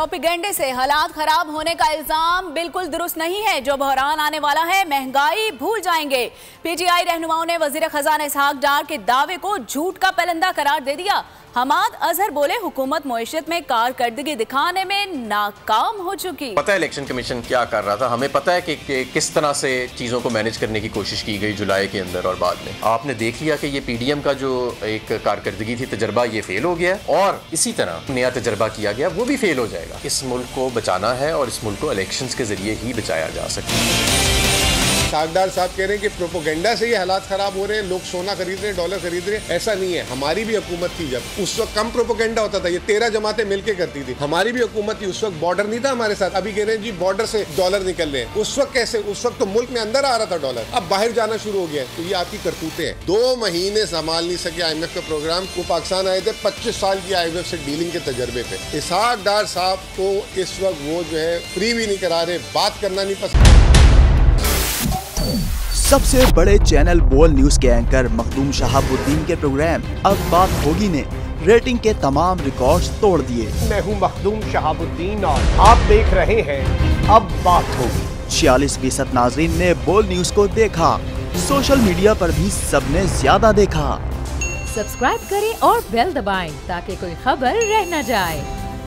प्रोपेगेंडे से हालात खराब होने का इल्जाम बिल्कुल दुरुस्त नहीं है। जो बहरान आने वाला है महंगाई भूल जाएंगे। पीटीआई रहनुमाओं ने वजीर खजाना इसहाक डार के दावे को झूठ का पलंदा करार दे दिया। हमाद अजहर बोले हुकूमत मईशत में कारकर्दगी दिखाने में नाकाम हो चुकी। पता है इलेक्शन कमीशन क्या कर रहा था, हमें पता है कि किस तरह से चीज़ों को मैनेज करने की कोशिश की गई जुलाई के अंदर और बाद में। आपने देख लिया कि ये पीडीएम का जो एक कारकर्दगी थी, तजर्बा, ये फेल हो गया और इसी तरह नया तजर्बा किया गया, वो भी फेल हो जाएगा। इस मुल्क को बचाना है और इस मुल्क को इलेक्शंस के जरिए ही बचाया जा सकता है। सागदार साहब कह रहे हैं कि प्रोपेगेंडा से ये हालात खराब हो रहे हैं, लोग सोना खरीद रहे हैं, डॉलर खरीद रहे हैं। ऐसा नहीं है। हमारी भी हुकूमत थी, जब उस वक्त कम प्रोपेगेंडा होता था, ये 13 जमातें मिलकर करती थी। हमारी भी हुकूमत थी, उस वक्त बॉर्डर नहीं था हमारे साथ। अभी कह रहे हैं जी बॉर्डर से डॉलर निकल रहे हैं। उस वक्त कैसे? उस वक्त तो मुल्क में अंदर आ रहा था डॉलर, अब बाहर जाना शुरू हो गया। तो ये आपकी करतूतें हैं। 2 महीने संभाल नहीं सके IMF का प्रोग्राम। वो पाकिस्तान आए थे 25 साल की IMF से डीलिंग के तजर्बे पे। इसहाक डार साहब को इस वक्त वो जो है फ्री भी नहीं करा रहे, बात करना नहीं पसंद। सबसे बड़े चैनल बोल न्यूज के एंकर मखदूम शहाबुद्दीन के प्रोग्राम अब बात होगी ने रेटिंग के तमाम रिकॉर्ड्स तोड़ दिए। मैं हूं मखदूम शहाबुद्दीन और आप देख रहे हैं अब बात होगी। 46% नाजरीन ने बोल न्यूज को देखा। सोशल मीडिया पर भी सबने ज्यादा देखा। सब्सक्राइब करें और बेल दबाएं ताकि कोई खबर रह न जाए।